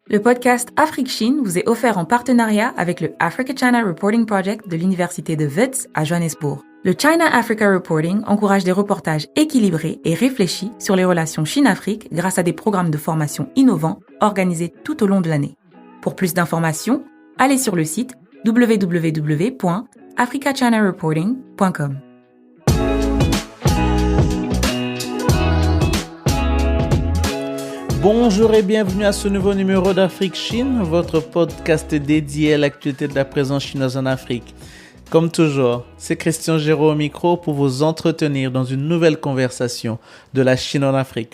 Le podcast Afrique-Chine vous est offert en partenariat avec le Africa-China Reporting Project de l'Université de Wits à Johannesburg. Le China-Africa Reporting encourage des reportages équilibrés et réfléchis sur les relations Chine-Afrique grâce à des programmes de formation innovants organisés tout au long de l'année. Pour plus d'informations, allez sur le site www.africachinareporting.com. Bonjour et bienvenue à ce nouveau numéro d'Afrique-Chine, votre podcast dédié à l'actualité de la présence chinoise en Afrique. Comme toujours, c'est Christian Géraud au micro pour vous entretenir dans une nouvelle conversation de la Chine en Afrique.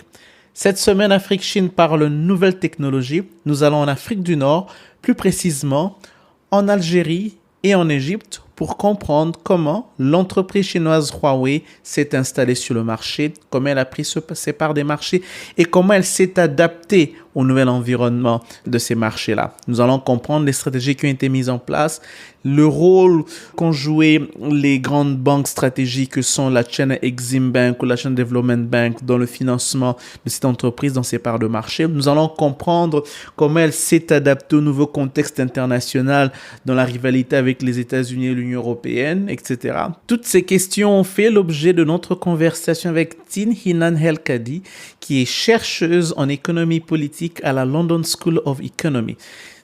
Cette semaine, Afrique-Chine parle nouvelles technologies. Nous allons en Afrique du Nord, plus précisément en Algérie et en Égypte, pour comprendre comment l'entreprise chinoise Huawei s'est installée sur le marché, comment elle a pris ses parts des marchés et comment elle s'est adaptée au nouvel environnement de ces marchés-là. Nous allons comprendre les stratégies qui ont été mises en place, le rôle qu'ont joué les grandes banques stratégiques que sont la China Exim Bank ou la China Development Bank dans le financement de cette entreprise dans ses parts de marché. Nous allons comprendre comment elle s'est adaptée au nouveau contexte international dans la rivalité avec les États-Unis et l'Union européenne, etc. Toutes ces questions ont fait l'objet de notre conversation avec Tin Hinan Helkady, qui est chercheuse en économie politique à la London School of Economy.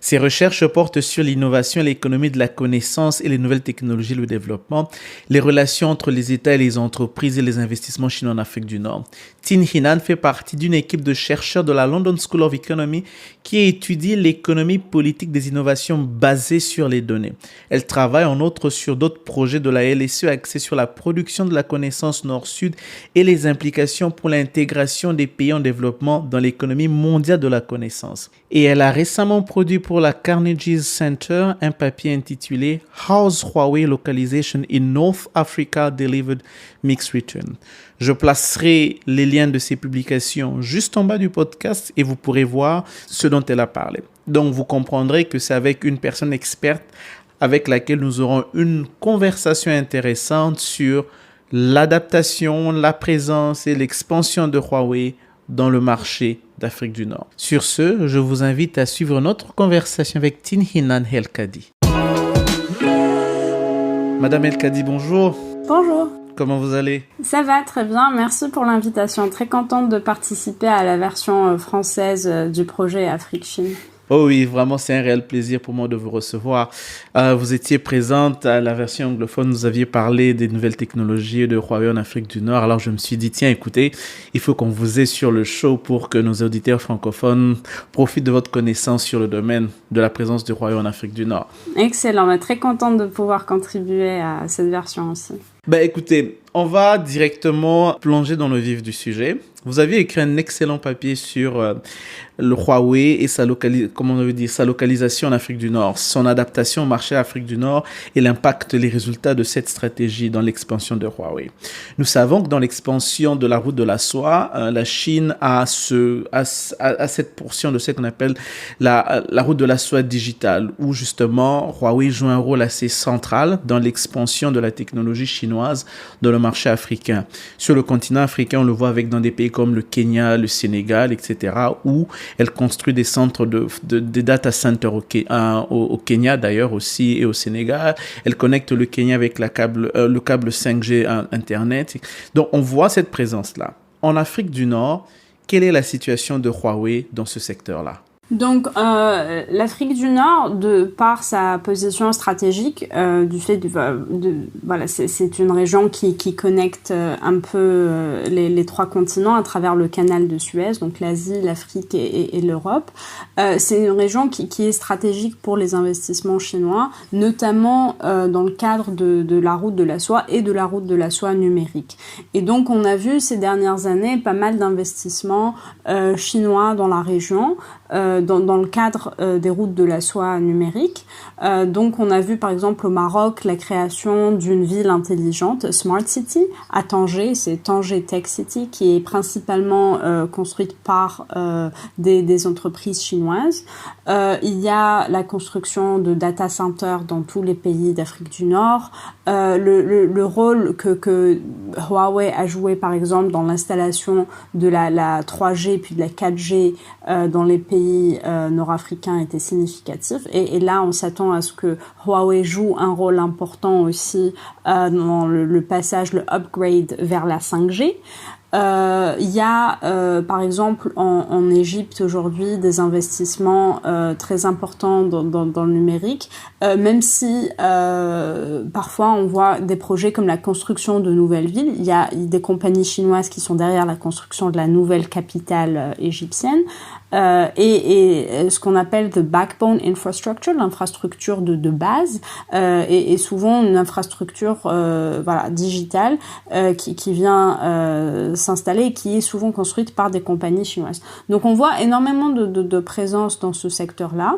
Ses recherches portent sur l'innovation et l'économie de la connaissance et les nouvelles technologies et le développement, les relations entre les États et les entreprises et les investissements chinois en Afrique du Nord. Tin Hinan fait partie d'une équipe de chercheurs de la London School of Economy qui étudie l'économie politique des innovations basées sur les données. Elle travaille en outre sur d'autres projets de la LSE axés sur la production de la connaissance nord-sud et les implications pour l'intégration des pays en développement dans l'économie mondiale de la connaissance. Et elle a récemment produit pour la Carnegie Center un papier intitulé How's Huawei Localization in North Africa Delivered Mixed Return. Je placerai les liens de ces publications juste en bas du podcast et vous pourrez voir ce dont elle a parlé. Donc vous comprendrez que c'est avec une personne experte avec laquelle nous aurons une conversation intéressante sur l'adaptation, la présence et l'expansion de Huawei dans le marché d'Afrique du Nord. Sur ce, je vous invite à suivre notre conversation avec Tin Hinan Helkady. Madame Helkady, bonjour. Bonjour. Comment vous allez? Ça va très bien, merci pour l'invitation. Très contente de participer à la version française du projet Afrique-Chine. Oh oui, vraiment, c'est un réel plaisir pour moi de vous recevoir. Vous étiez présente à la version anglophone, vous aviez parlé des nouvelles technologies de Huawei en Afrique du Nord. Alors, je me suis dit, tiens, écoutez, il faut qu'on vous ait sur le show pour que nos auditeurs francophones profitent de votre connaissance sur le domaine de la présence de Huawei en Afrique du Nord. Excellent, très contente de pouvoir contribuer à cette version aussi. Écoutez, on va directement plonger dans le vif du sujet. Vous aviez écrit un excellent papier sur le Huawei et sa localisation en Afrique du Nord, son adaptation au marché Afrique du Nord et l'impact, les résultats de cette stratégie dans l'expansion de Huawei. Nous savons que dans l'expansion de la route de la soie, la Chine a cette portion de ce qu'on appelle la route de la soie digitale, où justement Huawei joue un rôle assez central dans l'expansion de la technologie chinoise dans le marché africain. Sur le continent africain, on le voit dans des pays comme le Kenya, le Sénégal, etc., où elle construit des centres des data centers au Kenya d'ailleurs aussi et au Sénégal. Elle connecte le Kenya avec le câble 5G Internet. Donc, on voit cette présence-là. En Afrique du Nord, quelle est la situation de Huawei dans ce secteur-là? Donc, l'Afrique du Nord, de par sa position stratégique, du fait c'est une région qui connecte un peu les trois continents à travers le canal de Suez, donc l'Asie, l'Afrique et l'Europe. C'est une région qui est stratégique pour les investissements chinois, notamment dans le cadre de la route de la soie et de la route de la soie numérique. Et donc, on a vu ces dernières années pas mal d'investissements chinois dans la région, dans le cadre des routes de la soie numérique. Donc, on a vu par exemple au Maroc la création d'une ville intelligente, Smart City, à Tanger. C'est Tanger Tech City qui est principalement construite par des entreprises chinoises. Il y a la construction de data centers dans tous les pays d'Afrique du Nord. Le rôle que Huawei a joué par exemple dans l'installation de la 3G puis de la 4G dans les pays pays nord-africains était significatif. Et là, on s'attend à ce que Huawei joue un rôle important aussi dans le passage, le upgrade vers la 5G. Il y a par exemple en Égypte aujourd'hui des investissements très importants dans le numérique, même si parfois on voit des projets comme la construction de nouvelles villes. Il y a des compagnies chinoises qui sont derrière la construction de la nouvelle capitale égyptienne. Et ce qu'on appelle the backbone infrastructure, l'infrastructure de base, est souvent une infrastructure digitale qui vient s'installer et qui est souvent construite par des compagnies chinoises. Donc on voit énormément de présence dans ce secteur-là.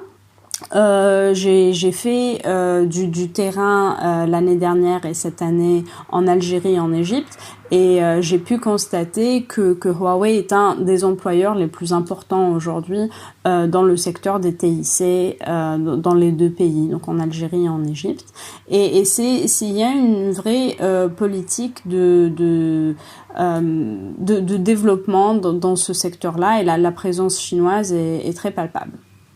J'ai fait du terrain l'année dernière et cette année en Algérie et en Égypte, et j'ai pu constater que Huawei est un des employeurs les plus importants aujourd'hui dans le secteur des TIC dans les deux pays, donc en Algérie et en Égypte. Et il y a une vraie politique de développement dans ce secteur-là, et la présence chinoise est très palpable.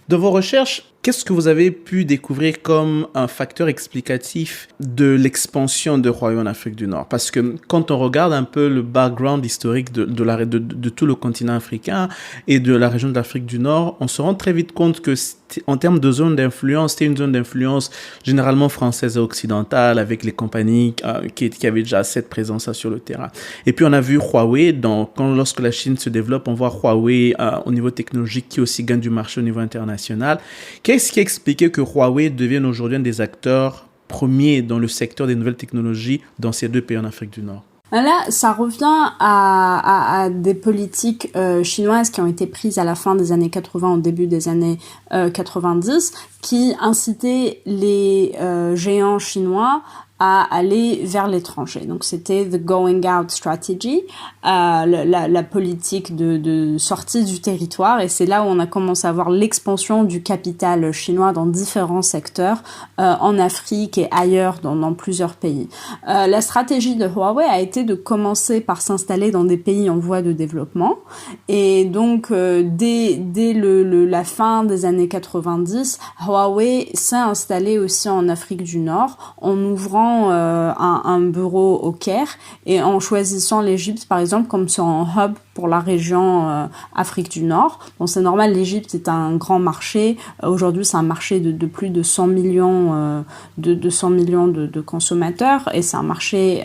Dans vos recherches, qu'est-ce que vous avez pu découvrir comme un facteur explicatif de l'expansion de Huawei en Afrique du Nord? Parce que quand on regarde un peu le background historique de tout le continent africain et de la région de l'Afrique du Nord, on se rend très vite compte que en termes de zone d'influence, c'était une zone d'influence généralement française et occidentale, avec les compagnies qui avaient déjà cette présence sur le terrain. Et puis on a vu Huawei, lorsque la Chine se développe, on voit Huawei au niveau technologique qui aussi gagne du marché au niveau international. Qu'est-ce qui a expliqué que Huawei devienne aujourd'hui un des acteurs premiers dans le secteur des nouvelles technologies dans ces deux pays en Afrique du Nord? Là, ça revient à des politiques chinoises qui ont été prises à la fin des années 80, au début des années 90, qui incitaient les géants chinois à aller vers l'étranger. Donc c'était the going out strategy, la politique de sortie du territoire, et c'est là où on a commencé à voir l'expansion du capital chinois dans différents secteurs en Afrique et ailleurs dans plusieurs pays. La stratégie de Huawei a été de commencer par s'installer dans des pays en voie de développement, et donc dès la fin des années 90, Huawei s'est installé aussi en Afrique du Nord en ouvrant un bureau au Caire et en choisissant l'Égypte par exemple comme sur un hub pour la région Afrique du Nord. Bon, c'est normal, l'Égypte est un grand marché. Aujourd'hui, c'est un marché de plus de 100 millions de consommateurs, et c'est un marché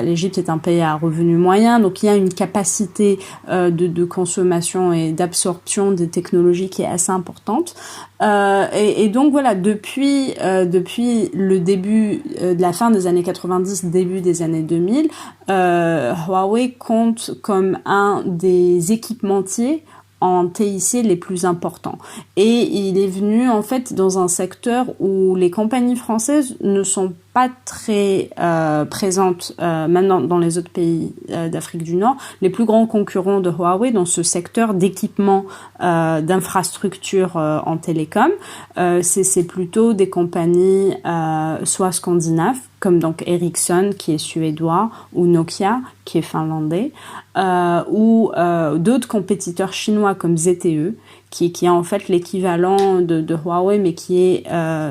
l'Égypte est un pays à revenu moyen, donc il y a une capacité de consommation et d'absorption des technologies qui est assez importante. Et donc voilà, depuis le début de la fin des années 90, début des années 2000, Huawei compte comme un des équipementiers en TIC les plus importants. Et il est venu en fait dans un secteur où les compagnies françaises ne sont pas très présentes maintenant dans les autres pays d'Afrique du Nord. Les plus grands concurrents de Huawei dans ce secteur d'équipement d'infrastructures en télécom, c'est plutôt des compagnies soit scandinaves, comme donc Ericsson qui est suédois, ou Nokia qui est finlandais, ou d'autres compétiteurs chinois comme ZTE, qui est en fait l'équivalent de Huawei, mais qui est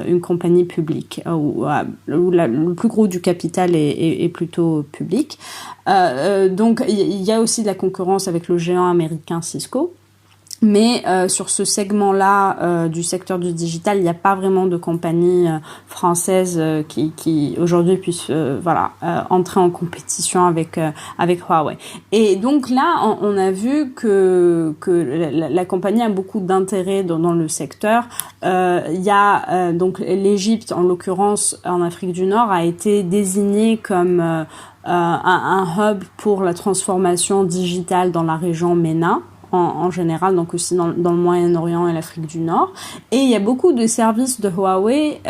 une compagnie publique, où le plus gros du capital est plutôt public. Donc il y a aussi de la concurrence avec le géant américain Cisco. Mais sur ce segment-là du secteur du digital, il n'y a pas vraiment de compagnies françaises qui aujourd'hui puissent entrer en compétition avec Huawei. Et donc là, on a vu que la compagnie a beaucoup d'intérêt dans le secteur. Il y a donc l'Égypte, en l'occurrence en Afrique du Nord, a été désignée comme un hub pour la transformation digitale dans la région MENA. En général, donc aussi dans le Moyen-Orient et l'Afrique du Nord. Et il y a beaucoup de services de Huawei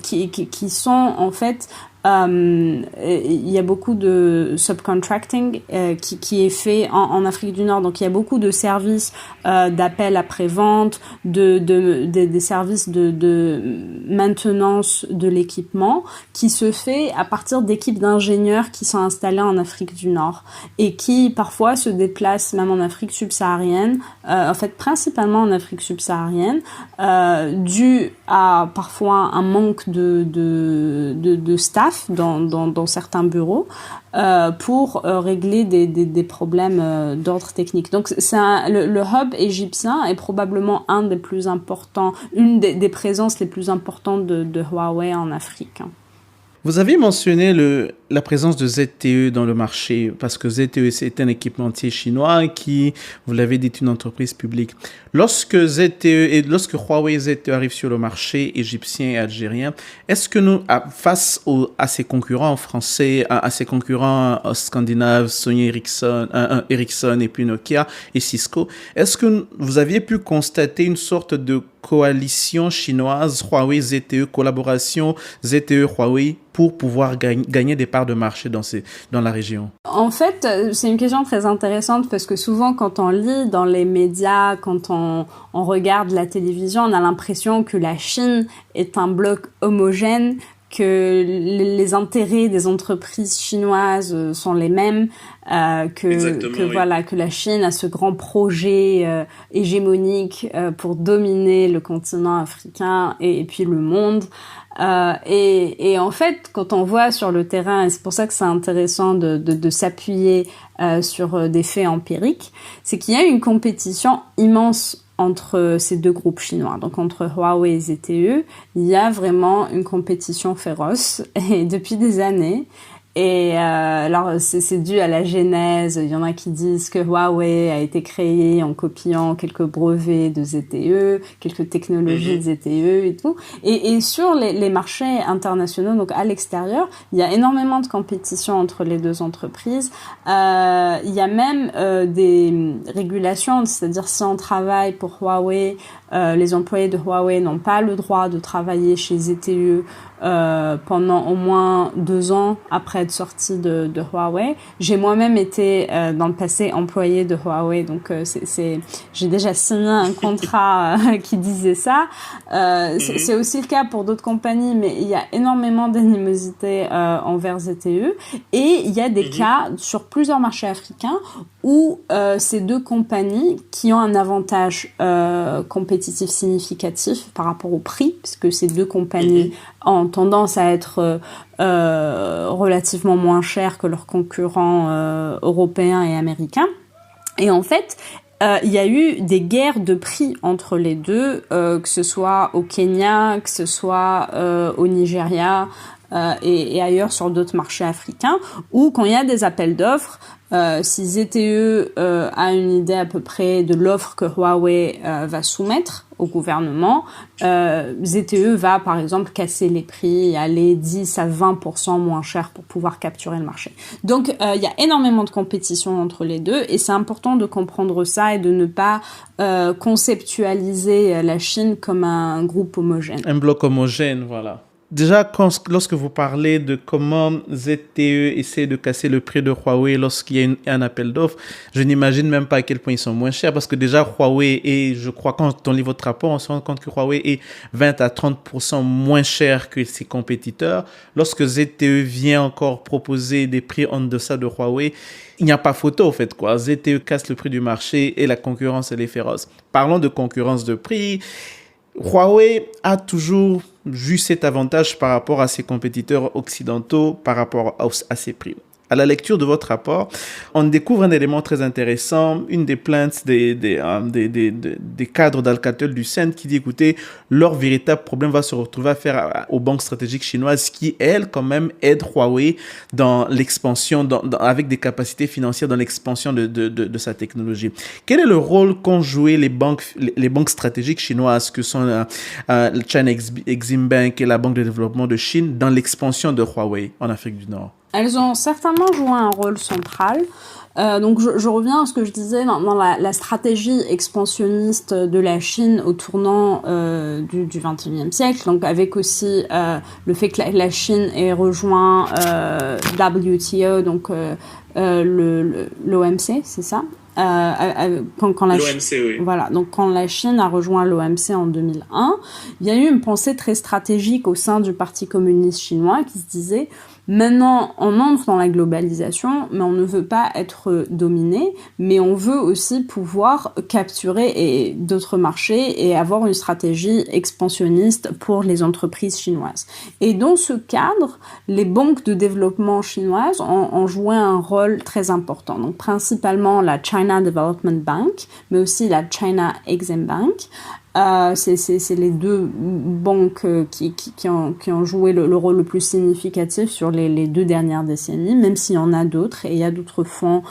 qui sont en fait il y a beaucoup de subcontracting qui est fait en Afrique du Nord. Donc il y a beaucoup de services d'appel après-vente, des services de maintenance de l'équipement qui se fait à partir d'équipes d'ingénieurs qui sont installés en Afrique du Nord et qui parfois se déplacent même en Afrique subsaharienne, en fait principalement en Afrique subsaharienne, dû à parfois un manque de staff dans certains bureaux pour régler des problèmes d'ordre technique. Donc le hub égyptien est probablement un des plus importants, une des présences les plus importantes de Huawei en Afrique. Vous avez mentionné la présence de ZTE dans le marché, parce que ZTE, c'est un équipementier chinois qui, vous l'avez dit, est une entreprise publique. Lorsque Huawei et ZTE arrivent sur le marché égyptien et algérien, est-ce que nous, face à ses concurrents français, à ses concurrents scandinaves, Sony Ericsson et puis Nokia et Cisco, est-ce que vous aviez pu constater une sorte de coalition chinoise, Huawei-ZTE, collaboration ZTE-Huawei pour pouvoir gagner des parts de marché dans la région? En fait, c'est une question très intéressante parce que souvent quand on lit dans les médias, quand on regarde la télévision, on a l'impression que la Chine est un bloc homogène, que les intérêts des entreprises chinoises sont les mêmes, que la Chine a ce grand projet hégémonique pour dominer le continent africain et puis le monde. Et en fait, quand on voit sur le terrain, et c'est pour ça que c'est intéressant de s'appuyer sur des faits empiriques, c'est qu'il y a une compétition immense entre ces deux groupes chinois, donc entre Huawei et ZTE. Il y a vraiment une compétition féroce et depuis des années. Et alors c'est dû à la genèse. Il y en a qui disent que Huawei a été créé en copiant quelques brevets de ZTE, quelques technologies de ZTE et tout. Et sur les marchés internationaux, donc à l'extérieur, il y a énormément de compétition entre les deux entreprises. Il y a même des régulations, c'est-à-dire si on travaille pour Huawei, les employés de Huawei n'ont pas le droit de travailler chez ZTE pendant au moins 2 ans après être sorti de Huawei. J'ai moi-même été dans le passé employée de Huawei, donc j'ai déjà signé un contrat qui disait ça. C'est aussi le cas pour d'autres compagnies, mais il y a énormément d'animosité envers ZTE et il y a des cas sur plusieurs marchés africains où ces deux compagnies qui ont un avantage compétitif significatif par rapport au prix, puisque ces deux compagnies ont tendance à être relativement moins chères que leurs concurrents européens et américains. Et en fait, il y a eu des guerres de prix entre les deux, que ce soit au Kenya, que ce soit au Nigeria et ailleurs sur d'autres marchés africains, où quand il y a des appels d'offres, si ZTE a une idée à peu près de l'offre que Huawei va soumettre au gouvernement, ZTE va par exemple casser les prix et aller 10 à 20% moins cher pour pouvoir capturer le marché. Donc il y a énormément de compétition entre les deux et c'est important de comprendre ça et de ne pas conceptualiser la Chine comme un groupe homogène. Un bloc homogène, voilà. Déjà, lorsque vous parlez de comment ZTE essaie de casser le prix de Huawei lorsqu'il y a un appel d'offres, je n'imagine même pas à quel point ils sont moins chers parce que déjà Huawei est, je crois, quand on lit votre rapport, on se rend compte que Huawei est 20 à 30% moins cher que ses compétiteurs. Lorsque ZTE vient encore proposer des prix en deçà de Huawei, il n'y a pas photo, en fait, quoi. ZTE casse le prix du marché et la concurrence, elle est féroce. Parlons de concurrence de prix. Huawei a toujours vu cet avantage par rapport à ses compétiteurs occidentaux, par rapport à ses prix. À la lecture de votre rapport, on découvre un élément très intéressant, une des plaintes des cadres d'Alcatel du CERN qui dit, écoutez, leur véritable problème va se retrouver à faire aux banques stratégiques chinoises qui, elles, quand même, aident Huawei dans l'expansion, avec des capacités financières dans l'expansion de sa technologie. Quel est le rôle qu'ont joué les banques stratégiques chinoises que sont China Exim Bank et la Banque de développement de Chine dans l'expansion de Huawei en Afrique du Nord? Elles ont certainement joué un rôle central. Donc je reviens à ce que je disais dans la stratégie expansionniste de la Chine au tournant du XXIe siècle, donc avec aussi le fait que la Chine ait rejoint WTO, donc l'OMC, c'est ça. Quand l'OMC, oui. Voilà, donc quand la Chine a rejoint l'OMC en 2001, il y a eu une pensée très stratégique au sein du Parti communiste chinois qui se disait: maintenant, on entre dans la globalisation, mais on ne veut pas être dominé, mais on veut aussi pouvoir capturer d'autres marchés et avoir une stratégie expansionniste pour les entreprises chinoises. Et dans ce cadre, les banques de développement chinoises ont joué un rôle très important. Donc, principalement la China Development Bank, mais aussi la China Exim Bank. C'est les deux banques qui ont joué le rôle le plus significatif sur les 2 dernières décennies, même s'il y en a d'autres, et il y a d'autres fonds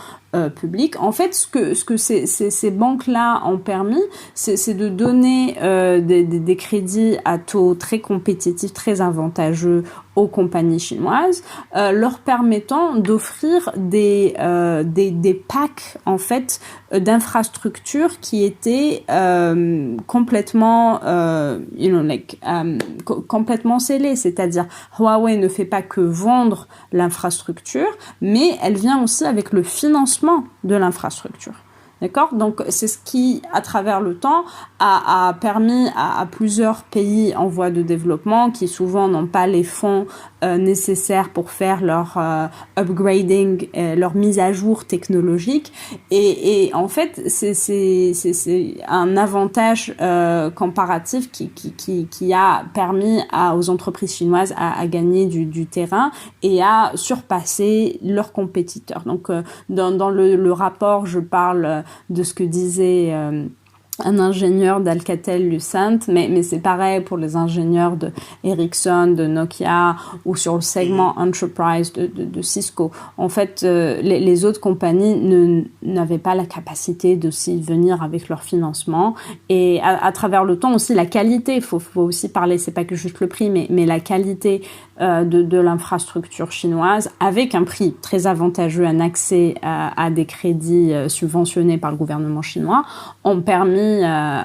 publics. En fait, ce que ces banques-là ont permis, c'est de donner des crédits à taux très compétitifs, très avantageux aux compagnies chinoises, leur permettant d'offrir des packs en fait d'infrastructures qui étaient complètement complètement scellées. C'est-à-dire, Huawei ne fait pas que vendre l'infrastructure, mais elle vient aussi avec le financement de l'infrastructure. D'accord ? Donc, c'est ce qui, à travers le temps, a permis à plusieurs pays en voie de développement, qui souvent n'ont pas les fonds nécessaires pour faire leur upgrading, leur mise à jour technologique. Et en fait, c'est un avantage comparatif qui a permis aux entreprises chinoises à gagner du terrain et à surpasser leurs compétiteurs. Donc, dans le rapport, je parle de ce que disait un ingénieur d'Alcatel-Lucent, mais c'est pareil pour les ingénieurs de Ericsson, de Nokia, ou sur le segment Enterprise de Cisco. En fait, les autres compagnies n'avaient pas la capacité de s'y venir avec leur financement. Et à travers le temps aussi, la qualité, il faut aussi parler, c'est pas que juste le prix, mais la qualité de l'infrastructure chinoise, avec un prix très avantageux, un accès à des crédits subventionnés par le gouvernement chinois, ont permis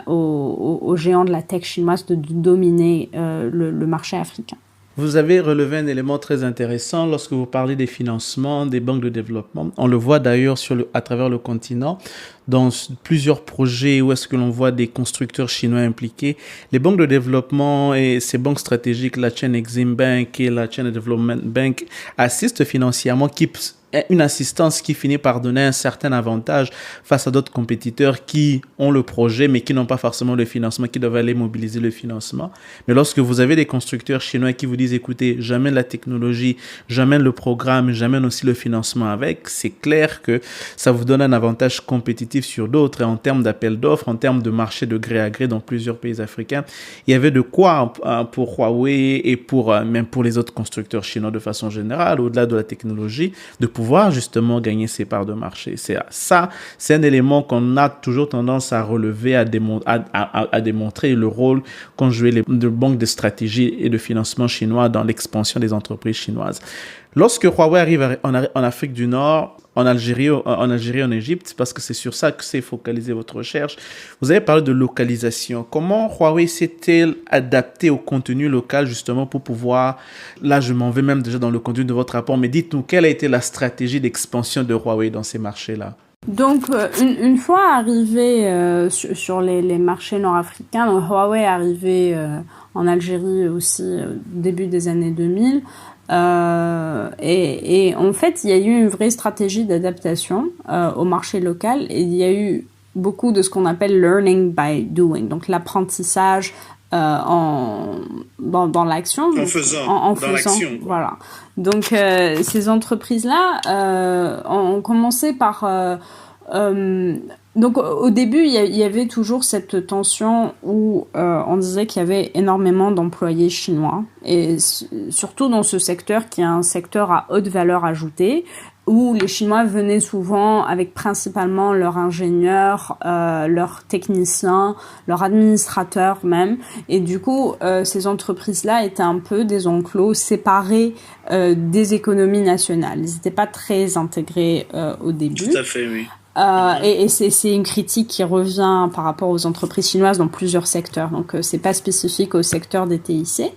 aux géants de la tech chinoise de dominer le marché africain. Vous avez relevé un élément très intéressant lorsque vous parlez des financements, des banques de développement. On le voit d'ailleurs à travers le continent, dans plusieurs projets où est-ce que l'on voit des constructeurs chinois impliqués. Les banques de développement et ces banques stratégiques, la China Exim Bank et la China Development Bank, assistent financièrement, une assistance qui finit par donner un certain avantage face à d'autres compétiteurs qui ont le projet mais qui n'ont pas forcément le financement, qui doivent aller mobiliser le financement. Mais lorsque vous avez des constructeurs chinois qui vous disent: écoutez, j'amène la technologie, j'amène le programme, j'amène aussi le financement avec, c'est clair que ça vous donne un avantage compétitif sur d'autres. Et en termes d'appel d'offres, en termes de marché de gré à gré dans plusieurs pays africains, il y avait de quoi pour Huawei et même pour les autres constructeurs chinois de façon générale, au-delà de la technologie, de pouvoir justement gagner ses parts de marché. C'est un élément qu'on a toujours tendance à relever, à démontrer le rôle qu'ont joué les banques de stratégie et de financement chinois dans l'expansion des entreprises chinoises. Lorsque Huawei arrive en Afrique du Nord, en Algérie, en Égypte, parce que c'est sur ça que s'est focalisée votre recherche, vous avez parlé de localisation. Comment Huawei s'est-elle adapté au contenu local justement pour pouvoir, là je m'en vais même déjà dans le contenu de votre rapport, mais dites-nous, quelle a été la stratégie d'expansion de Huawei dans ces marchés-là? Donc, une fois arrivé sur les marchés nord-africains, donc Huawei est arrivé en Algérie aussi au début des années 2000. Et en fait, il y a eu une vraie stratégie d'adaptation au marché local, et il y a eu beaucoup de ce qu'on appelle learning by doing, donc l'apprentissage dans l'action, en faisant l'action. Voilà. Donc ces entreprises-là ont commencé par donc au début, il y avait toujours cette tension où on disait qu'il y avait énormément d'employés chinois, et surtout dans ce secteur qui est un secteur à haute valeur ajoutée, où les Chinois venaient souvent avec principalement leurs ingénieurs, leurs techniciens, leurs administrateurs même. Et du coup, ces entreprises-là étaient un peu des enclos séparés des économies nationales. Ils n'étaient pas très intégrés au début. Tout à fait, oui. Et c'est une critique qui revient par rapport aux entreprises chinoises dans plusieurs secteurs. Donc, c'est pas spécifique au secteur des TIC.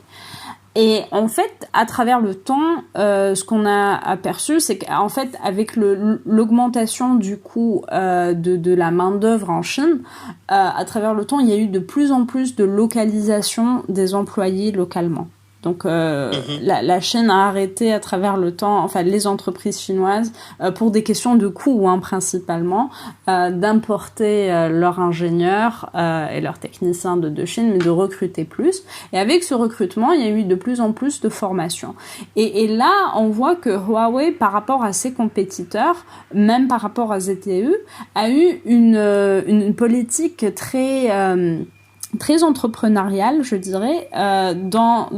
Et en fait, à travers le temps, ce qu'on a aperçu, c'est qu'en fait, avec l'augmentation du coût de la main-d'œuvre en Chine, à travers le temps, il y a eu de plus en plus de localisation des employés localement. Donc, la Chine a arrêté à travers le temps, enfin les entreprises chinoises, pour des questions de coût, principalement, d'importer leurs ingénieurs et leurs techniciens de Chine, mais de recruter plus. Et avec ce recrutement, il y a eu de plus en plus de formations. Et là, on voit que Huawei, par rapport à ses compétiteurs, même par rapport à ZTE, a eu une politique très entrepreneurial, je dirais, dans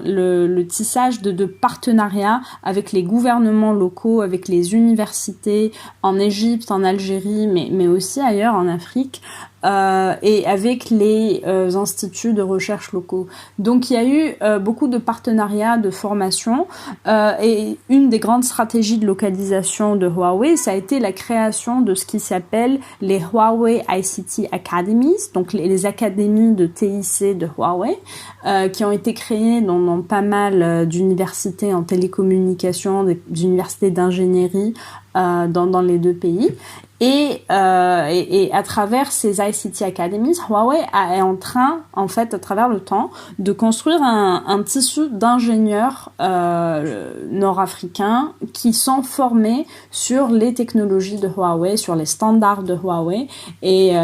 le tissage de partenariats avec les gouvernements locaux, avec les universités en Égypte, en Algérie, mais aussi ailleurs en Afrique, et avec les instituts de recherche locaux. Donc il y a eu beaucoup de partenariats, de formation, et une des grandes stratégies de localisation de Huawei, ça a été la création de ce qui s'appelle les Huawei ICT Academies, donc les académies de TIC de Huawei, qui ont été créées dans pas mal d'universités en télécommunications, des universités d'ingénierie dans les deux pays. Et à travers ces ICT Academies, Huawei est en train, en fait, à travers le temps, de construire un tissu d'ingénieurs nord-africains qui sont formés sur les technologies de Huawei, sur les standards de Huawei, et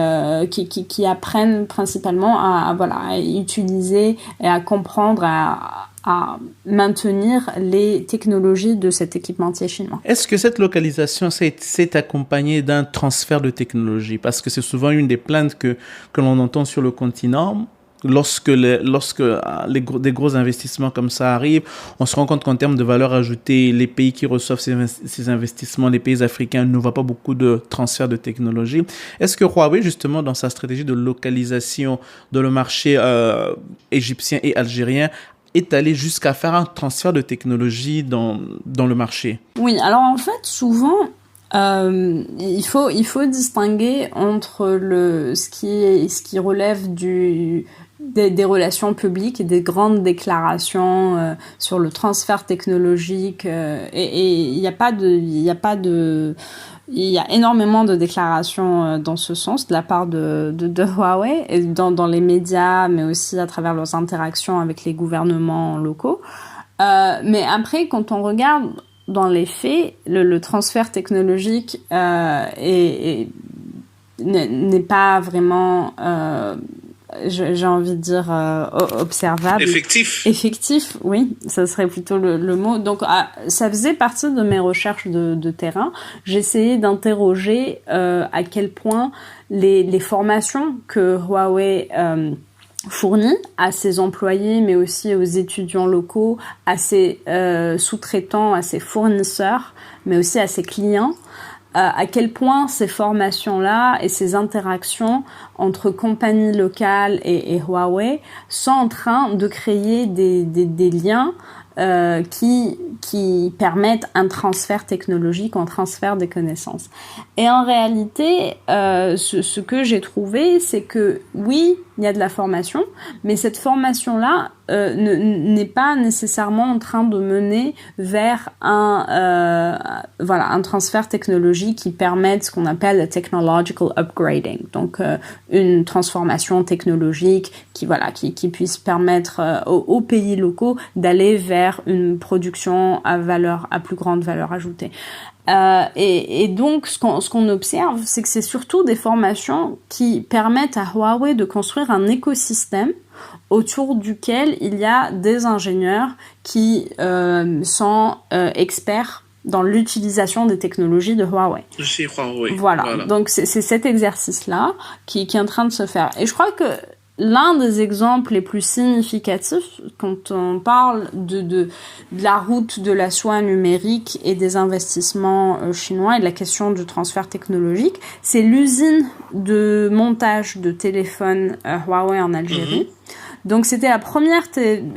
qui apprennent principalement à utiliser et à comprendre, à maintenir les technologies de cet équipementier chinois. Est-ce que cette localisation s'est accompagnée d'un transfert de technologie? Parce que c'est souvent une des plaintes que l'on entend sur le continent. Lorsque des gros investissements comme ça arrivent, on se rend compte qu'en termes de valeur ajoutée, les pays qui reçoivent ces investissements, les pays africains, ne voient pas beaucoup de transfert de technologie. Est-ce que Huawei, justement, dans sa stratégie de localisation de le marché égyptien et algérien, est allé jusqu'à faire un transfert de technologie dans le marché? Oui, alors en fait, souvent, il faut distinguer entre ce qui relève des relations publiques et des grandes déclarations sur le transfert technologique, et il y a énormément de déclarations dans ce sens de la part de Huawei, et dans les médias, mais aussi à travers leurs interactions avec les gouvernements locaux. Mais après, quand on regarde dans les faits, le transfert technologique n'est pas vraiment, j'ai envie de dire, observable. Effectif, oui, ça serait plutôt le mot. Donc, ça faisait partie de mes recherches de terrain. J'essayais d'interroger à quel point les formations que Huawei fournit à ses employés, mais aussi aux étudiants locaux, à ses sous-traitants, à ses fournisseurs, mais aussi à ses clients, à quel point ces formations-là et ces interactions entre compagnies locales et Huawei sont en train de créer des liens qui permettent un transfert technologique, un transfert des connaissances. Et en réalité, ce que j'ai trouvé, c'est que oui, il y a de la formation, mais cette formation-là n'est pas nécessairement en train de mener vers un transfert technologique qui permette ce qu'on appelle le technological upgrading, donc une transformation technologique qui puisse permettre aux pays locaux d'aller vers une production à plus grande valeur ajoutée. Et donc, ce qu'on observe, c'est que c'est surtout des formations qui permettent à Huawei de construire un écosystème autour duquel il y a des ingénieurs qui sont experts dans l'utilisation des technologies de Huawei. Chez Huawei. Voilà. Donc, c'est cet exercice-là qui est en train de se faire. Et je crois que l'un des exemples les plus significatifs quand on parle de la route de la soie numérique et des investissements chinois et de la question du transfert technologique, c'est l'usine de montage de téléphones Huawei en Algérie. Donc c'était la première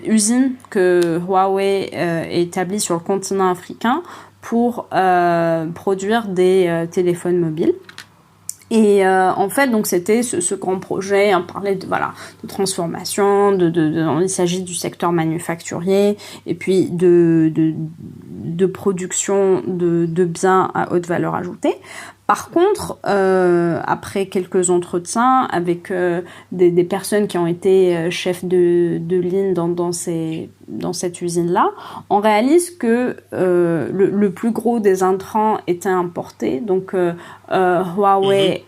usine que Huawei établit sur le continent africain pour produire des téléphones mobiles. Et en fait, donc c'était ce grand projet. On parlait de transformation, il s'agit du secteur manufacturier et puis de production de biens à haute valeur ajoutée. Par contre, après quelques entretiens avec des personnes qui ont été chefs de ligne dans cette usine-là, on réalise que le plus gros des intrants était importé. Donc, Huawei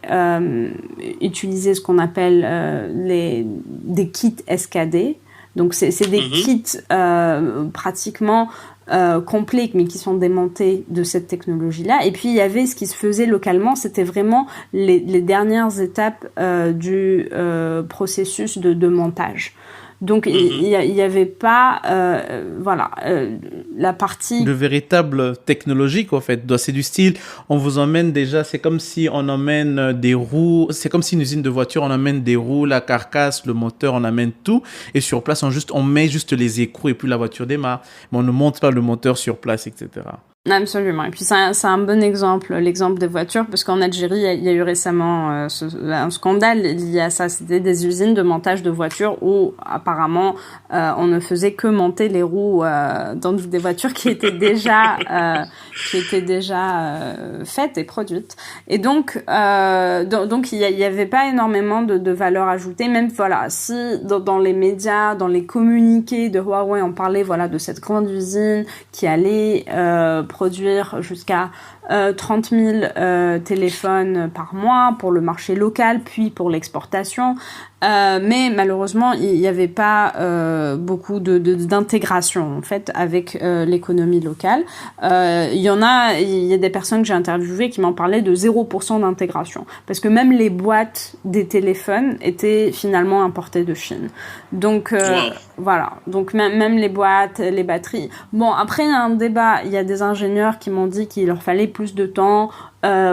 utilisait ce qu'on appelle des kits SKD. Donc, c'est des kits pratiquement complets, mais qui sont démontés de cette technologie-là. Et puis, il y avait ce qui se faisait localement, c'était vraiment les dernières étapes du processus de montage. Donc, il y avait pas, la partie... De véritable technologique, en fait. C'est du style, on vous emmène déjà, c'est comme si on emmène des roues, c'est comme si une usine de voiture, on emmène des roues, la carcasse, le moteur, on amène tout. Et sur place, on met juste les écrous et puis la voiture démarre. Mais on ne monte pas le moteur sur place, etc. Absolument. Et puis c'est un bon exemple, l'exemple des voitures, parce qu'en Algérie, il y a eu récemment un scandale lié à ça. C'était des usines de montage de voitures où apparemment on ne faisait que monter les roues dans des voitures qui étaient déjà faites et produites. Et donc il y avait pas énormément de valeur ajoutée. Même si dans les médias, dans les communiqués de Huawei, on parlait de cette grande usine qui allait produire jusqu'à 30 000 téléphones par mois pour le marché local, puis pour l'exportation. Mais malheureusement, il n'y avait pas beaucoup d'intégration en fait avec l'économie locale. Il y a des personnes que j'ai interviewées qui m'en parlaient de 0% d'intégration, parce que même les boîtes des téléphones étaient finalement importées de Chine. Donc voilà, donc même les boîtes, les batteries. Bon, après il y a un débat. Il y a des ingénieurs qui m'ont dit qu'il leur fallait plus de temps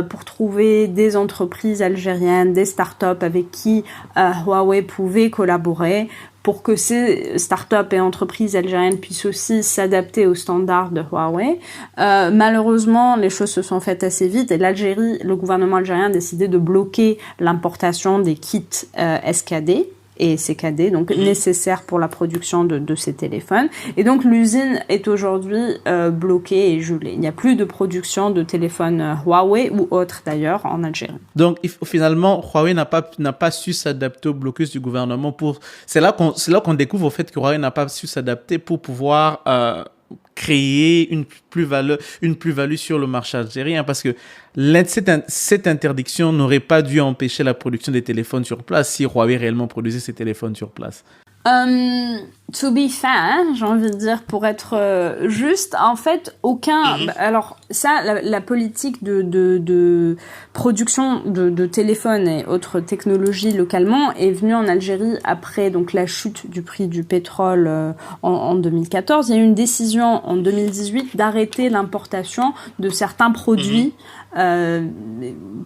pour trouver des entreprises algériennes, des startups avec qui Huawei pouvait collaborer pour que ces startups et entreprises algériennes puissent aussi s'adapter aux standards de Huawei. Malheureusement, les choses se sont faites assez vite et le gouvernement algérien a décidé de bloquer l'importation des kits SKD et CKD, donc nécessaires pour la production de ces téléphones. Et donc l'usine est aujourd'hui bloquée et gelée. Il n'y a plus de production de téléphones Huawei ou autres d'ailleurs en Algérie. Donc finalement, Huawei n'a pas su s'adapter au blocus du gouvernement c'est là qu'on découvre au fait que Huawei n'a pas su s'adapter pour pouvoir créer une plus-value sur le marché algérien, parce que cette interdiction n'aurait pas dû empêcher la production des téléphones sur place si Huawei réellement produisait ces téléphones sur place. To be fair, j'ai envie de dire, pour être juste, en fait, alors ça, la politique de production de téléphones et autres technologies localement est venue en Algérie après donc la chute du prix du pétrole en 2014. Il y a eu une décision en 2018 d'arrêter l'importation de certains produits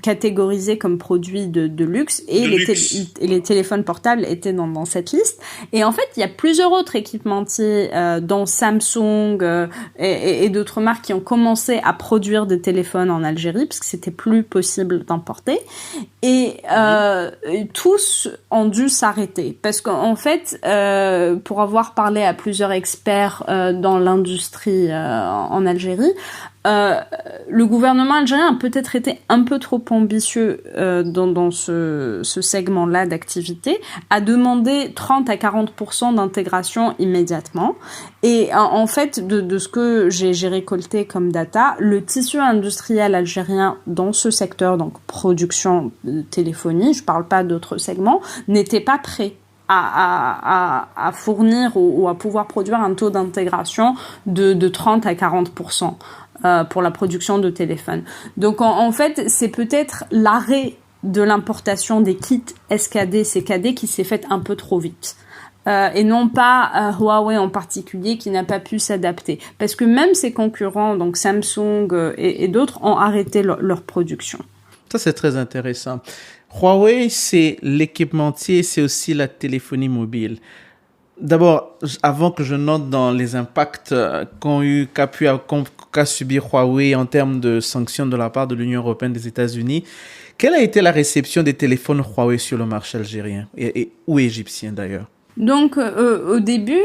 catégorisés comme produits de luxe et les téléphones portables étaient dans cette liste. Et en fait, il y a plusieurs autres équipementiers, dont Samsung et d'autres marques qui ont commencé à produire des téléphones en Algérie parce que c'était plus possible d'importer. Et tous ont dû s'arrêter parce qu'en fait, pour avoir parlé à plusieurs experts dans l'industrie en Algérie, le gouvernement algérien a peut-être été un peu trop ambitieux dans ce segment-là d'activité, a demandé 30 à 40% d'intégration immédiatement. Et en fait, de ce que j'ai récolté comme data, le tissu industriel algérien dans ce secteur, donc production de téléphonie, je parle pas d'autres segments, n'était pas prêt à fournir ou à pouvoir produire un taux d'intégration de 30 à 40%. Pour la production de téléphones. Donc en fait, c'est peut-être l'arrêt de l'importation des kits SKD, CKD qui s'est faite un peu trop vite. Et non pas Huawei en particulier qui n'a pas pu s'adapter. Parce que même ses concurrents, donc Samsung et d'autres, ont arrêté leur production. Ça, c'est très intéressant. Huawei, c'est l'équipementier, c'est aussi la téléphonie mobile. D'abord, avant que je note dans les impacts qu'a subi Huawei en termes de sanctions de la part de l'Union européenne, des États-Unis, quelle a été la réception des téléphones Huawei sur le marché algérien ou égyptien d'ailleurs? Donc au début,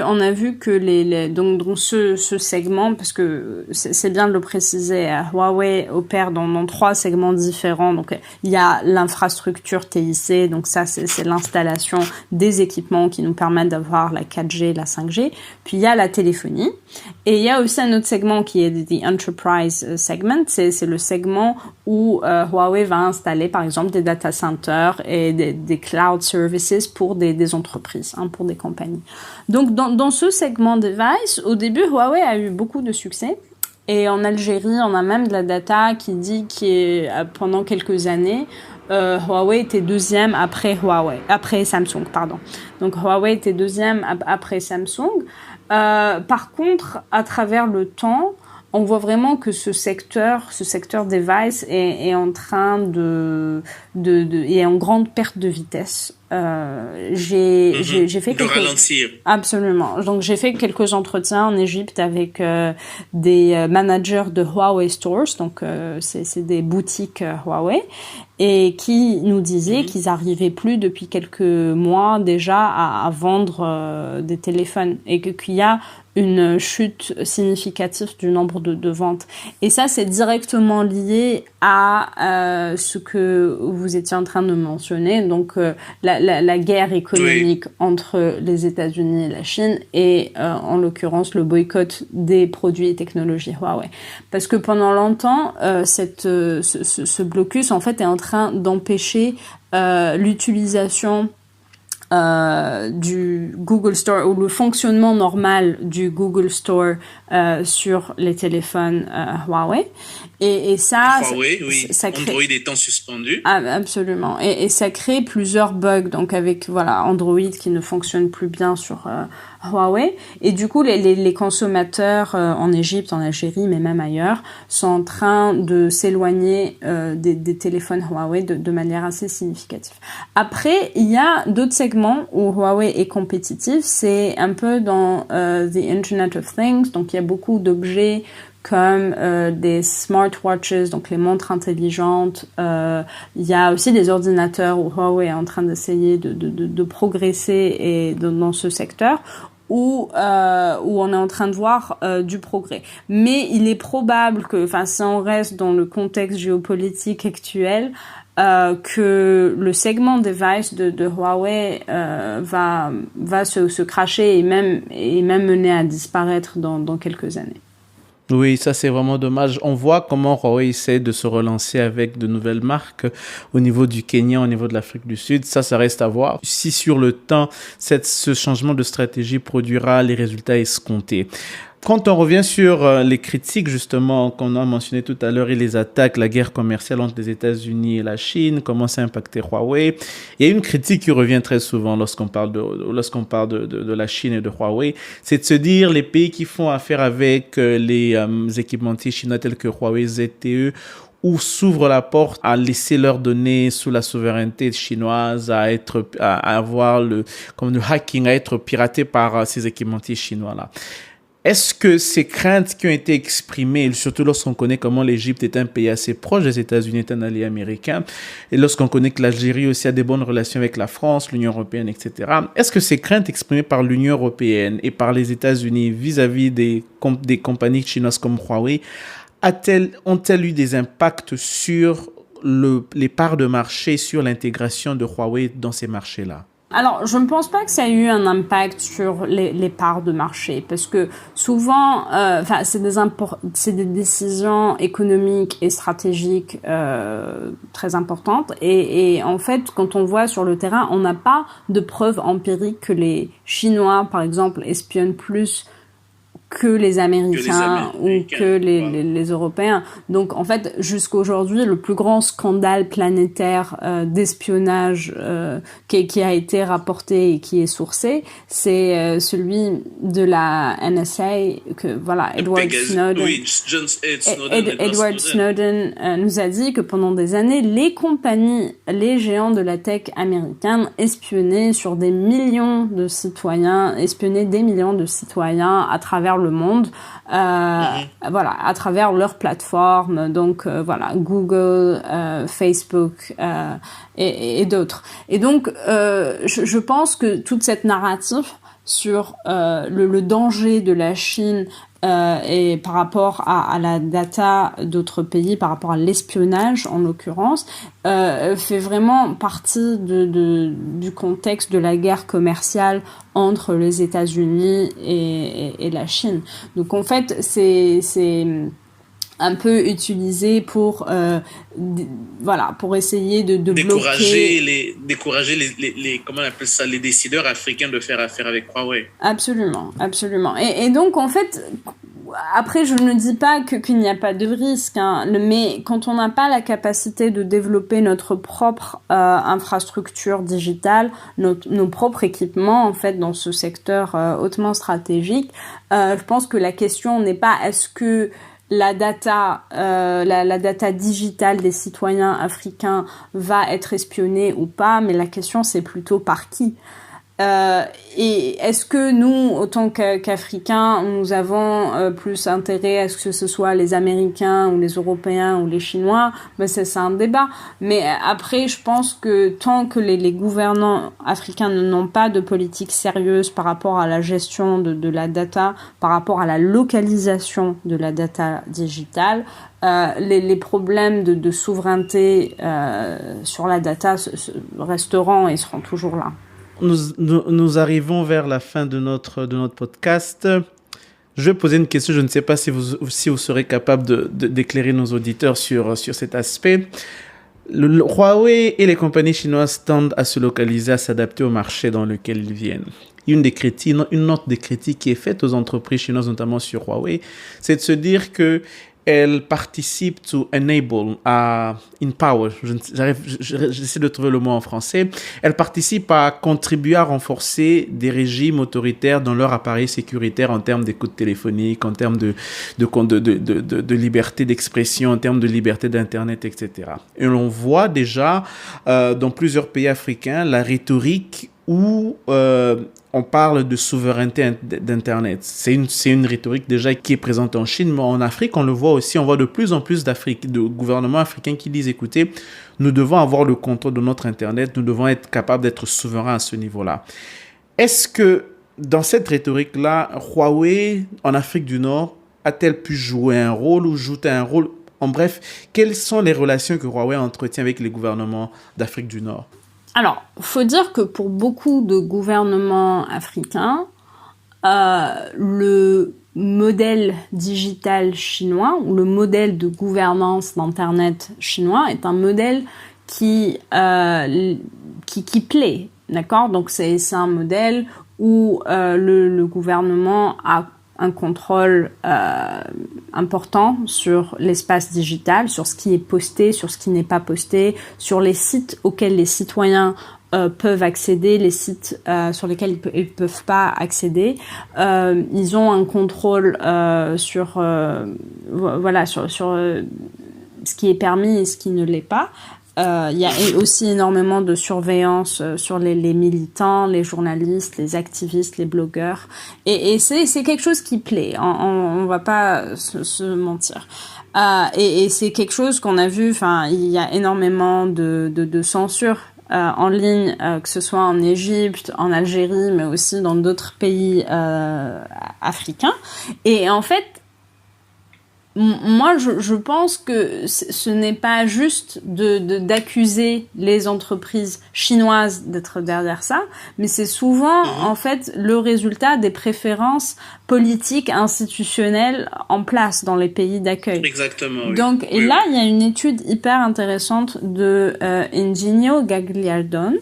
on a vu que donc dans ce segment, parce que c'est bien de le préciser, Huawei opère dans 3 segments différents. Donc il y a l'infrastructure TIC, donc ça c'est l'installation des équipements qui nous permettent d'avoir la 4G, la 5G. Puis il y a la téléphonie et il y a aussi un autre segment qui est the enterprise segment, c'est le segment où Huawei va installer par exemple des data centers et des cloud services pour des entreprises, pour des compagnies. Donc dans ce segment device, au début Huawei a eu beaucoup de succès et en Algérie on a même de la data qui dit que pendant quelques années Huawei était deuxième après Samsung, pardon. Donc Huawei était deuxième après Samsung. Par contre, à travers le temps, on voit vraiment que ce secteur device est en train est en grande perte de vitesse. J'ai fait ralentir. Absolument. Donc j'ai fait quelques entretiens en Égypte avec des managers de Huawei Stores, donc c'est des boutiques Huawei, et qui nous disaient qu'ils arrivaient plus depuis quelques mois déjà à vendre des téléphones et qu'il y a une chute significative du nombre de ventes. Et ça, c'est directement lié à ce que vous étiez en train de mentionner, donc la guerre économique entre les États-Unis et la Chine et en l'occurrence le boycott des produits et technologies Huawei. Parce que pendant longtemps, ce blocus en fait est en train d'empêcher l'utilisation du Google Store ou le fonctionnement normal du Google Store sur les téléphones Huawei et ça Huawei, oui. Ça crée... Android étant suspendu. Absolument et ça crée plusieurs bugs donc avec Android qui ne fonctionne plus bien sur Huawei et du coup les consommateurs en Égypte, en Algérie mais même ailleurs sont en train de s'éloigner des téléphones Huawei de manière assez significative. Après il y a d'autres segments où Huawei est compétitif, c'est un peu dans the Internet of Things, donc il y a beaucoup d'objets comme des smartwatches, donc les montres intelligentes. Il y a aussi des ordinateurs où Huawei est en train d'essayer de progresser et dans ce secteur où on est en train de voir du progrès. Mais il est probable que, si on reste dans le contexte géopolitique actuel, que le segment device de Huawei va se cracher et même mener à disparaître dans quelques années. Oui, ça c'est vraiment dommage. On voit comment Huawei essaie de se relancer avec de nouvelles marques au niveau du Kenya, au niveau de l'Afrique du Sud. Ça reste à voir. Si sur le temps, ce changement de stratégie produira les résultats escomptés. Quand on revient sur les critiques justement qu'on a mentionné tout à l'heure et les attaques, la guerre commerciale entre les États-Unis et la Chine, comment ça a impacté Huawei, il y a une critique qui revient très souvent lorsqu'on parle de la Chine et de Huawei, c'est de se dire les pays qui font affaire avec les équipementiers chinois tels que Huawei, ZTE, ou s'ouvrent la porte à laisser leurs données sous la souveraineté chinoise, à avoir le hacking, à être piraté par ces équipementiers chinois-là. Est-ce que ces craintes qui ont été exprimées, surtout lorsqu'on connaît comment l'Égypte est un pays assez proche des États-Unis, est un allié américain, et lorsqu'on connaît que l'Algérie aussi a des bonnes relations avec la France, l'Union européenne, etc., est-ce que ces craintes exprimées par l'Union européenne et par les États-Unis vis-à-vis des compagnies chinoises comme Huawei ont-elles eu des impacts sur les parts de marché, sur l'intégration de Huawei dans ces marchés-là? Alors, je ne pense pas que ça ait eu un impact sur les parts de marché, parce que souvent, c'est des décisions économiques et stratégiques très importantes. Et en fait, quand on voit sur le terrain, on n'a pas de preuves empiriques que les Chinois, par exemple, espionnent plus que les Américains ou que les Européens. Donc, en fait, jusqu'aujourd'hui, le plus grand scandale planétaire d'espionnage qui a été rapporté et qui est sourcé, c'est celui de la NSA, que voilà, Edward Snowden nous a dit que pendant des années, les géants de la tech américaine espionnaient sur des millions de citoyens, espionnaient des millions de citoyens à travers le monde, voilà, à travers leurs plateformes, donc voilà, Google, Facebook et d'autres. Et donc, je pense que toute cette narrative sur le danger de la Chine et par rapport à la data d'autres pays, par rapport à l'espionnage en l'occurrence, fait vraiment partie du contexte de la guerre commerciale entre les États-Unis et la Chine. Donc en fait, c'est un peu utilisé pour voilà, pour essayer de décourager les comment on appelle ça, les décideurs africains de faire affaire avec Huawei. Absolument. Et donc en fait, après je ne dis pas qu'il n'y a pas de risque, hein, mais quand on n'a pas la capacité de développer notre propre infrastructure digitale, nos propres équipements en fait dans ce secteur hautement stratégique, je pense que la question n'est pas est-ce que la data digitale des citoyens africains va être espionnée ou pas, mais la question c'est plutôt par qui. Et est-ce que nous, autant qu'Africains, nous avons plus intérêt à ce que ce soit les Américains ou les Européens ou les Chinois? Ben c'est un débat. Mais après, je pense que tant que les gouvernants africains n'ont pas de politique sérieuse par rapport à la gestion de la data, par rapport à la localisation de la data digitale, les problèmes de souveraineté sur la data resteront et seront toujours là. Nous arrivons vers la fin de notre podcast. Je vais poser une question. Je ne sais pas si vous serez capable d'éclairer nos auditeurs sur cet aspect. Le Huawei et les compagnies chinoises tendent à se localiser, à s'adapter au marché dans lequel ils viennent. Une note des critiques qui est faite aux entreprises chinoises, notamment sur Huawei, c'est de se dire que elle participe to enable, empower, j'essaie de trouver le mot en français, elle participe à contribuer à renforcer des régimes autoritaires dans leur appareil sécuritaire en termes d'écoute téléphonique, en termes de liberté d'expression, en termes de liberté d'Internet, etc. Et l'on voit déjà dans plusieurs pays africains la rhétorique où on parle de souveraineté d'Internet. C'est une rhétorique déjà qui est présente en Chine, mais en Afrique, on le voit aussi. On voit de plus en plus de gouvernements africains qui disent, écoutez, nous devons avoir le contrôle de notre Internet, nous devons être capables d'être souverains à ce niveau-là. Est-ce que dans cette rhétorique-là, Huawei, en Afrique du Nord, a-t-elle pu jouer un rôle ou joue un rôle? En bref, quelles sont les relations que Huawei entretient avec les gouvernements d'Afrique du Nord? Alors, faut dire que pour beaucoup de gouvernements africains, le modèle digital chinois ou le modèle de gouvernance d'Internet chinois est un modèle qui plaît, d'accord? Donc c'est un modèle où le gouvernement a un contrôle important sur l'espace digital, sur ce qui est posté, sur ce qui n'est pas posté, sur les sites auxquels les citoyens peuvent accéder, les sites sur lesquels ils peuvent pas accéder. Ils ont un contrôle sur ce qui est permis et ce qui ne l'est pas. Il y a aussi énormément de surveillance sur les militants, les journalistes, les activistes, les blogueurs. Et c'est quelque chose qui plaît. On va pas se mentir. Et c'est quelque chose qu'on a vu. Enfin, il y a énormément de censure en ligne, que ce soit en Égypte, en Algérie, mais aussi dans d'autres pays africains. Et en fait, moi, je pense que ce n'est pas juste d'accuser les entreprises chinoises d'être derrière ça, mais c'est souvent, en fait, le résultat des préférences politiques, institutionnelles en place dans les pays d'accueil. Exactement. Oui. Donc, et là, il y a une étude hyper intéressante de Ingenio Gagliardone,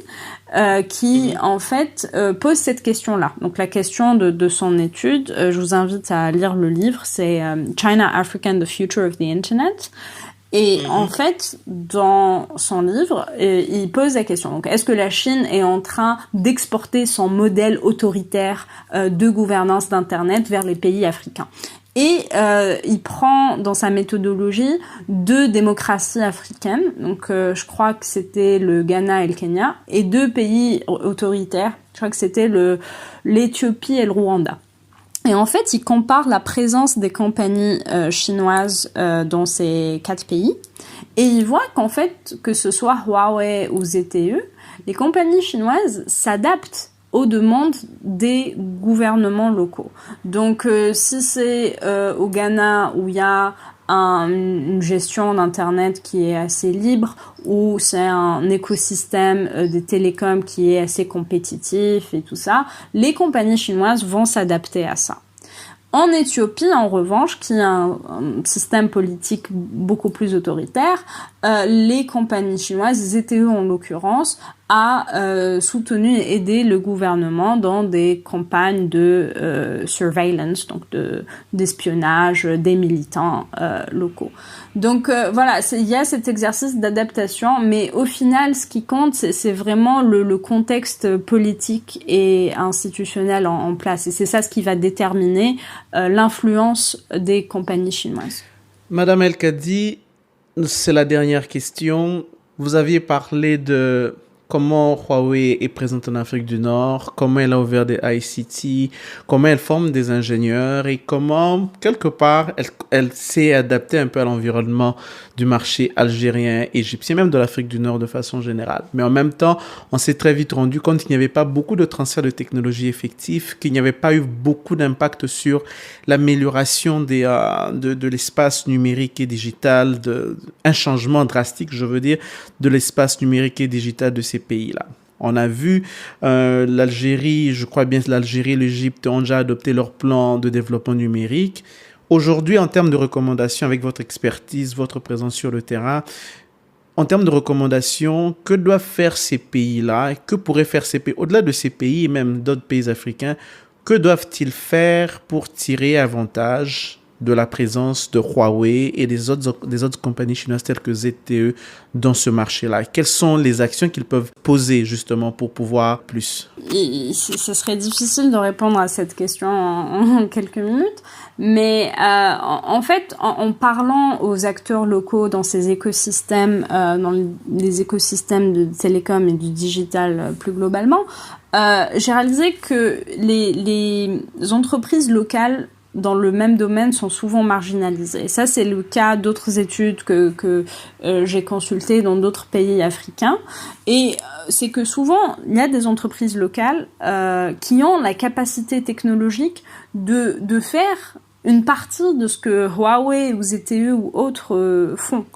qui en fait pose cette question-là. Donc la question de son étude, je vous invite à lire le livre, c'est China, Africa and the Future of the Internet. Et en fait, dans son livre, il pose la question. Donc, est-ce que la Chine est en train d'exporter son modèle autoritaire de gouvernance d'Internet vers les pays africains? Et il prend dans sa méthodologie 2 démocraties africaines, donc je crois que c'était le Ghana et le Kenya, et 2 pays autoritaires, je crois que c'était l'Éthiopie et le Rwanda. Et en fait, il compare la présence des compagnies chinoises dans ces 4 pays, et il voit qu'en fait, que ce soit Huawei ou ZTE, les compagnies chinoises s'adaptent aux demandes des gouvernements locaux. Donc, si c'est au Ghana où il y a une gestion d'Internet qui est assez libre, ou c'est un écosystème des télécoms qui est assez compétitif et tout ça, les compagnies chinoises vont s'adapter à ça. En Éthiopie, en revanche, qui a un système politique beaucoup plus autoritaire, les compagnies chinoises, ZTE en l'occurrence, a soutenu et aidé le gouvernement dans des campagnes de surveillance, donc d'espionnage des militants locaux. Donc voilà, il y a cet exercice d'adaptation, mais au final, ce qui compte, c'est vraiment le contexte politique et institutionnel en place. Et c'est ça ce qui va déterminer l'influence des compagnies chinoises. Madame El-Kadi, c'est la dernière question. Vous aviez parlé de comment Huawei est présente en Afrique du Nord, comment elle a ouvert des ICT, comment elle forme des ingénieurs et comment, quelque part, elle s'est adaptée un peu à l'environnement du marché algérien, égyptien, même de l'Afrique du Nord de façon générale. Mais en même temps, on s'est très vite rendu compte qu'il n'y avait pas beaucoup de transfert de technologie effectif, qu'il n'y avait pas eu beaucoup d'impact sur l'amélioration de l'espace numérique et digital, un changement drastique, je veux dire, de l'espace numérique et digital de ces pays-là. On a vu l'Algérie, je crois bien que l'Algérie, l'Égypte ont déjà adopté leur plan de développement numérique. Aujourd'hui, en termes de recommandations, avec votre expertise, votre présence sur le terrain, en termes de recommandations, que doivent faire ces pays-là? Que pourraient faire ces pays, au-delà de ces pays et même d'autres pays africains, que doivent-ils faire pour tirer avantage de la présence de Huawei et des autres compagnies chinoises telles que ZTE dans ce marché-là? Quelles sont les actions qu'ils peuvent poser justement pour pouvoir plus? Ce serait difficile de répondre à cette question en quelques minutes, mais en fait, en parlant aux acteurs locaux dans ces écosystèmes, dans les écosystèmes de télécom et du digital plus globalement, j'ai réalisé que les entreprises locales dans le même domaine sont souvent marginalisées. Et ça, c'est le cas d'autres études que j'ai consultées dans d'autres pays africains. Et c'est que souvent, il y a des entreprises locales qui ont la capacité technologique de faire une partie de ce que Huawei ou ZTE ou autres font.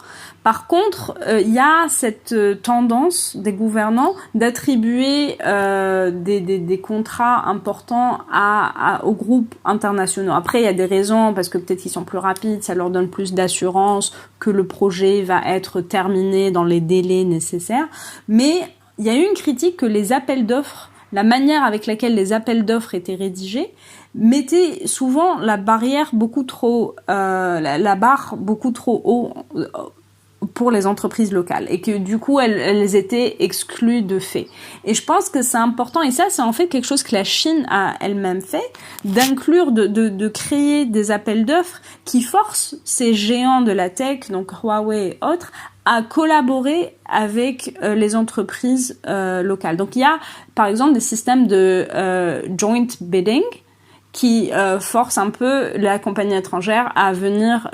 Par contre, il y a cette tendance des gouvernants d'attribuer des contrats importants aux groupes internationaux. Après, il y a des raisons, parce que peut-être qu'ils sont plus rapides, ça leur donne plus d'assurance que le projet va être terminé dans les délais nécessaires. Mais il y a eu une critique que les appels d'offres, la manière avec laquelle les appels d'offres étaient rédigés, mettait souvent la barrière beaucoup trop, la barre beaucoup trop haut pour les entreprises locales, et que du coup elles étaient exclues de fait. Et je pense que c'est important, et ça c'est en fait quelque chose que la Chine a elle-même fait, d'inclure, de créer des appels d'offres qui forcent ces géants de la tech, donc Huawei et autres, à collaborer avec les entreprises locales. Donc il y a par exemple des systèmes de joint bidding qui force un peu la compagnie étrangère à venir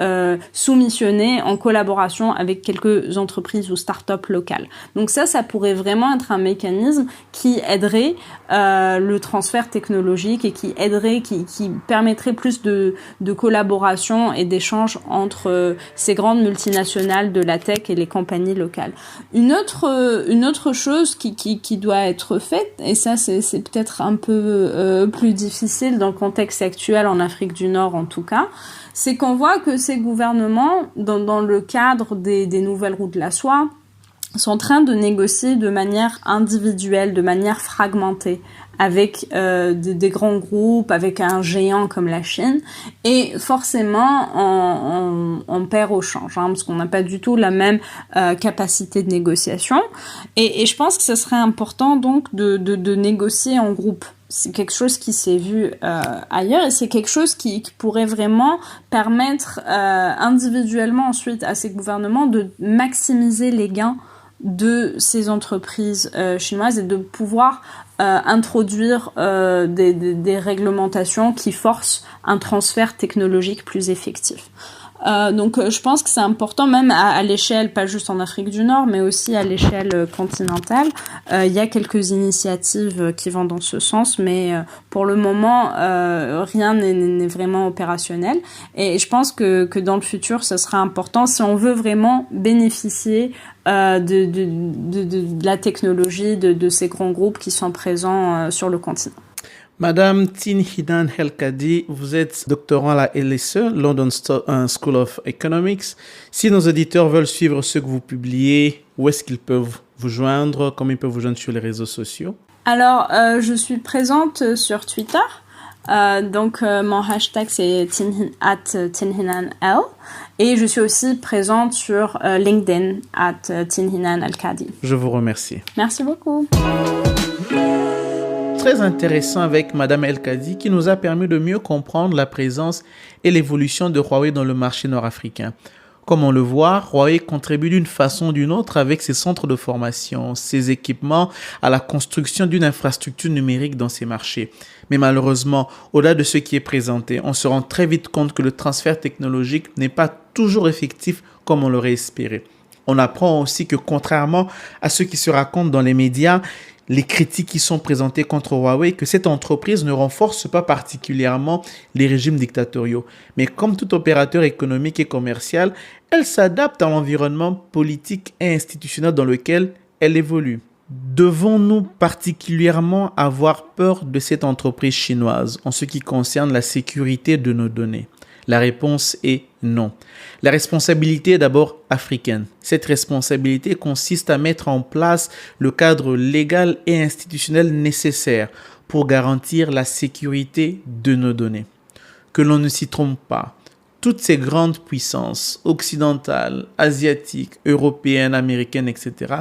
soumissionner en collaboration avec quelques entreprises ou start-up locales. Donc ça pourrait vraiment être un mécanisme qui aiderait le transfert technologique et qui permettrait plus de collaboration et d'échange entre ces grandes multinationales de la tech et les compagnies locales. Une autre chose qui doit être faite, et ça c'est peut-être un peu plus difficile dans le contexte actuel en Afrique du Nord en tout cas, c'est qu'on voit que ces gouvernements, dans le cadre des nouvelles routes de la soie, sont en train de négocier de manière individuelle, de manière fragmentée, avec des grands groupes, avec un géant comme la Chine, et forcément on perd au change, parce qu'on n'a pas du tout la même capacité de négociation, et je pense que ce serait important donc de négocier en groupe. C'est quelque chose qui s'est vu ailleurs, et c'est quelque chose qui pourrait vraiment permettre individuellement ensuite à ces gouvernements de maximiser les gains de ces entreprises chinoises et de pouvoir introduire des réglementations qui forcent un transfert technologique plus effectif. Donc je pense que c'est important même à l'échelle, pas juste en Afrique du Nord, mais aussi à l'échelle continentale. Il y a quelques initiatives qui vont dans ce sens, mais pour le moment, rien n'est vraiment opérationnel. Et je pense que dans le futur, ce sera important si on veut vraiment bénéficier de la technologie de ces grands groupes qui sont présents sur le continent. Madame Tin Hinan El-Kadi, vous êtes doctorant à la LSE, London School of Economics. Si nos auditeurs veulent suivre ce que vous publiez, où est-ce qu'ils peuvent vous joindre? Comment ils peuvent vous joindre sur les réseaux sociaux? Alors, je suis présente sur Twitter. Donc, mon hashtag, c'est @tinhinanl. Et je suis aussi présente sur LinkedIn, @tinhinan El-Kadi. Je vous remercie. Merci beaucoup. Très intéressant avec Madame El-Kadi qui nous a permis de mieux comprendre la présence et l'évolution de Huawei dans le marché nord-africain. Comme on le voit, Huawei contribue d'une façon ou d'une autre avec ses centres de formation, ses équipements à la construction d'une infrastructure numérique dans ces marchés. Mais malheureusement, au-delà de ce qui est présenté, on se rend très vite compte que le transfert technologique n'est pas toujours effectif comme on l'aurait espéré. On apprend aussi que contrairement à ce qui se raconte dans les médias, les critiques qui sont présentées contre Huawei, que cette entreprise ne renforce pas particulièrement les régimes dictatoriaux. Mais comme tout opérateur économique et commercial, elle s'adapte à l'environnement politique et institutionnel dans lequel elle évolue. Devons-nous particulièrement avoir peur de cette entreprise chinoise en ce qui concerne la sécurité de nos données? La réponse est non. La responsabilité est d'abord africaine. Cette responsabilité consiste à mettre en place le cadre légal et institutionnel nécessaire pour garantir la sécurité de nos données. Que l'on ne s'y trompe pas. Toutes ces grandes puissances occidentales, asiatiques, européennes, américaines, etc.,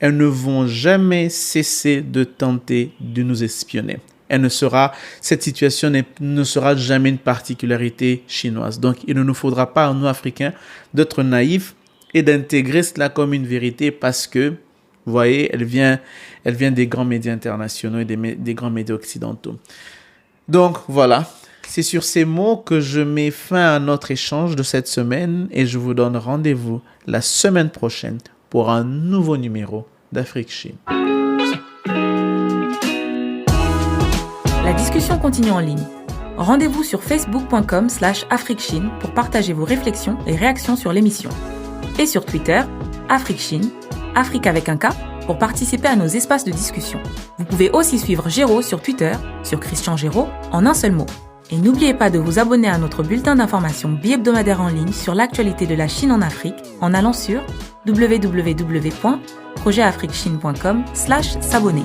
elles ne vont jamais cesser de tenter de nous espionner. Cette situation ne sera jamais une particularité chinoise. Donc, il ne nous faudra pas, nous, Africains, d'être naïfs et d'intégrer cela comme une vérité parce que, vous voyez, elle vient des grands médias internationaux et des grands médias occidentaux. Donc, voilà. C'est sur ces mots que je mets fin à notre échange de cette semaine et je vous donne rendez-vous la semaine prochaine pour un nouveau numéro d'Afrique Chine. La discussion continue en ligne. Rendez-vous sur facebook.com/AfriqueChine pour partager vos réflexions et réactions sur l'émission. Et sur Twitter, AfriqueChine, Afrique avec un K, pour participer à nos espaces de discussion. Vous pouvez aussi suivre Géraud sur Twitter, sur Christian Géraud, en un seul mot. Et n'oubliez pas de vous abonner à notre bulletin d'information bi-hebdomadaire en ligne sur l'actualité de la Chine en Afrique en allant sur www.projetafriquechine.com/s'abonner.